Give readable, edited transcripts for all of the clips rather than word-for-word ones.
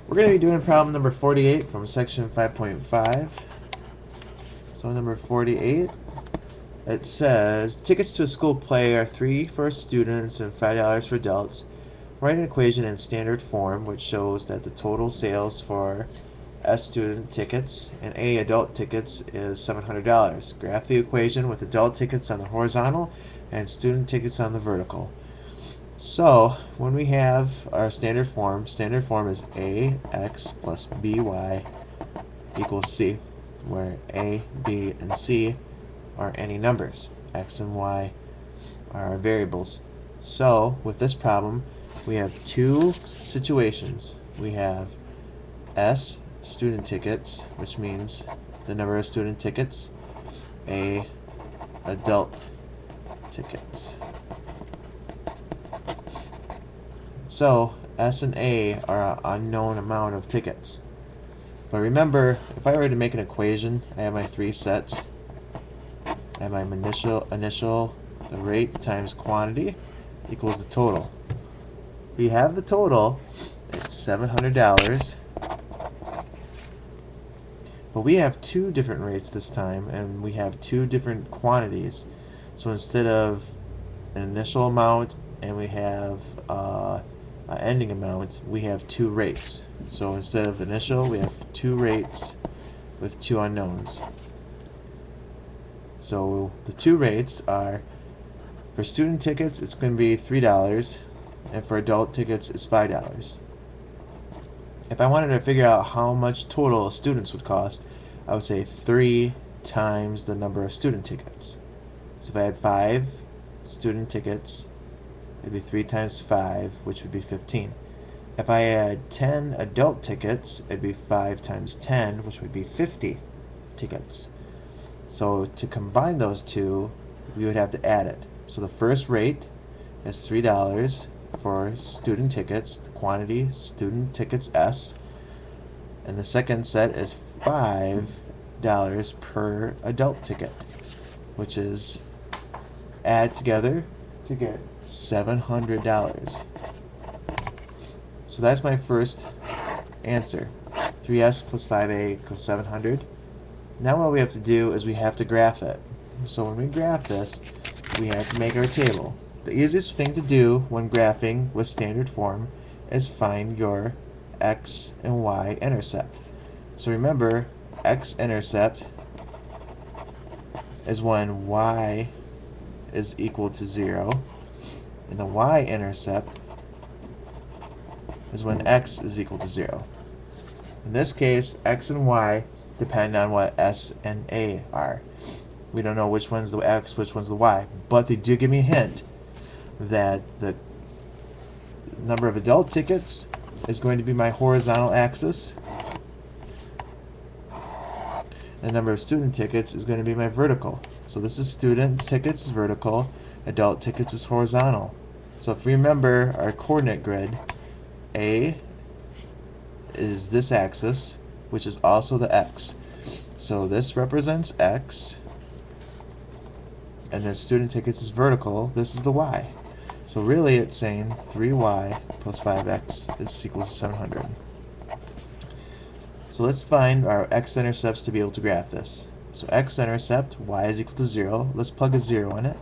We're going to be doing problem number 48 from section 5.5. So number 48, it says, tickets to a school play are $3 for students and $5 for adults. Write an equation in standard form which shows that the total sales for S student tickets and A adult tickets is $700. Graph the equation with adult tickets on the horizontal and student tickets on the vertical. So when we have our standard form is ax plus by equals c, where a, b, and c are any numbers. X and y are our variables. So with this problem, we have two situations. We have S student tickets, which means the number of student tickets, A adult tickets. So S and A are an unknown amount of tickets. But remember, if I were to make an equation, I have my three sets. I have my initial the rate times quantity equals the total. We have the total, it's $700. But we have two different rates this time, and we have two different quantities. So instead of an initial amount and we have an ending amount, we have two rates. So instead of initial, we have two rates with two unknowns. So the two rates are, for student tickets, it's going to be $3, and for adult tickets, it's $5. If I wanted to figure out how much total students would cost, I would say 3 times the number of student tickets. So if I had 5 student tickets, it'd be 3 times 5, which would be 15. If I had 10 adult tickets, it'd be 5 times 10, which would be 50 tickets. So to combine those two, we would have to add it. So the first rate is $3 for student tickets, the quantity student tickets S, and the second set is $5 per adult ticket, which is add together to get $700. So that's my first answer. 3S plus 5A equals 700. Now what we have to do is we have to graph it. So when we graph this, we have to make our table. The easiest thing to do when graphing with standard form is find your x and y intercept. So remember, x-intercept is when y is equal to 0, and the y-intercept is when x is equal to 0. In this case, x and y depend on what s and a are. We don't know which one's the x, which one's the y, but they do give me a hint that the number of adult tickets is going to be my horizontal axis. The number of student tickets is going to be my vertical. So this is student tickets is vertical, adult tickets is horizontal. So if we remember our coordinate grid, A is this axis, which is also the x. So this represents x, and then student tickets is vertical, this is the y. So really it's saying 3y plus 5x is equal to 700. So let's find our x-intercepts to be able to graph this. So x-intercept, y is equal to 0. Let's plug a 0 in it.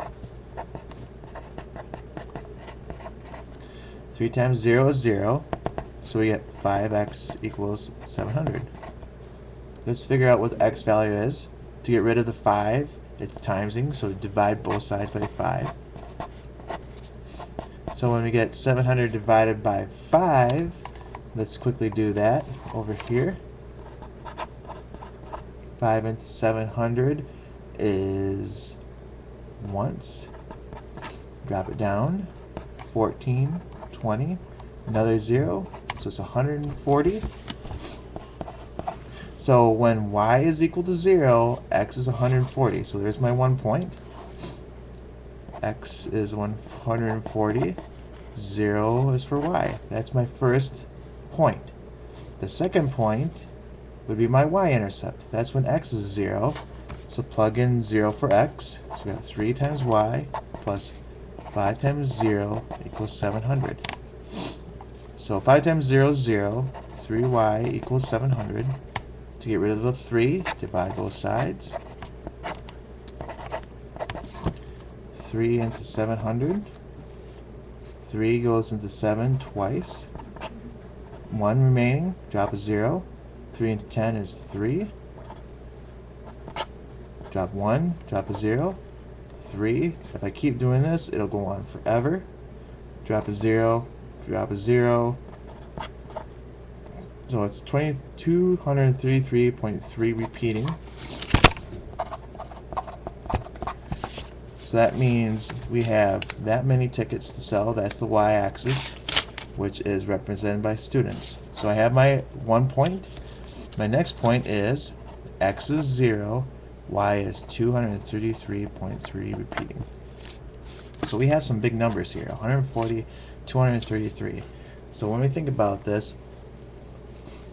3 times 0 is 0. So we get 5x equals 700. Let's figure out what the x value is. To get rid of the 5, it's timesing, so divide both sides by 5. So when we get 700 divided by 5, let's quickly do that over here. 5 into 700 is once. Drop it down. 14, 20, another 0, so it's 140. So when y is equal to 0, x is 140. So there's my 1 point. X is 140. 0 is for y. That's my first point. The second point would be my y-intercept. That's when x is 0. So plug in 0 for x. So we got 3 times y plus 5 times 0 equals 700. So 5 times 0 is 0. 3y equals 700. To get rid of the 3, divide both sides. 3 into 700. 3 goes into 7 twice. 1 remaining, drop a 0. 3 into 10 is 3. Drop 1, drop a 0. 3. If I keep doing this, it'll go on forever. Drop a 0, drop a 0. So it's 233.3 repeating. So that means we have that many tickets to sell. That's the y-axis, which is represented by students. So I have my 1 point. My next point is x is 0, y is 233.3 repeating. So we have some big numbers here, 140, 233. So when we think about this,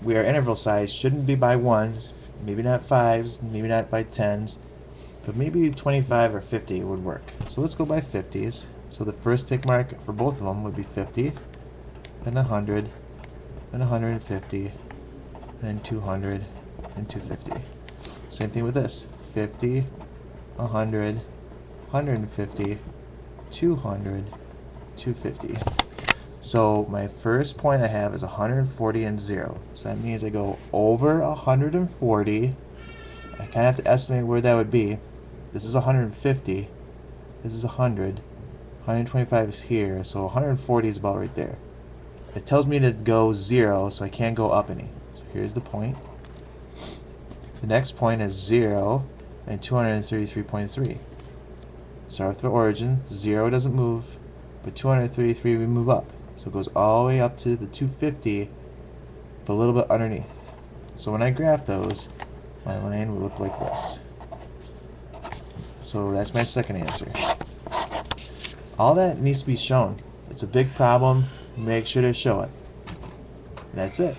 our interval size shouldn't be by 1s, maybe not 5s, maybe not by 10s, but maybe 25 or 50 would work. So let's go by 50s. So the first tick mark for both of them would be 50, then 100, then 150, then 200, and 250. Same thing with this, 50, 100, 150, 200, 250. So my first point I have is 140 and 0. So that means I go over 140. I kind of have to estimate where that would be. This is 150. This is 100. 125 is here. So 140 is about right there. It tells me to go 0, so I can't go up any. So here's the point. The next point is 0 and 233.3. Start with the origin. 0 doesn't move, but 233 we move up. So it goes all the way up to the 250, but a little bit underneath. So when I graph those, my line will look like this. So that's my second answer. All that needs to be shown. It's a big problem. Make sure to show it. That's it.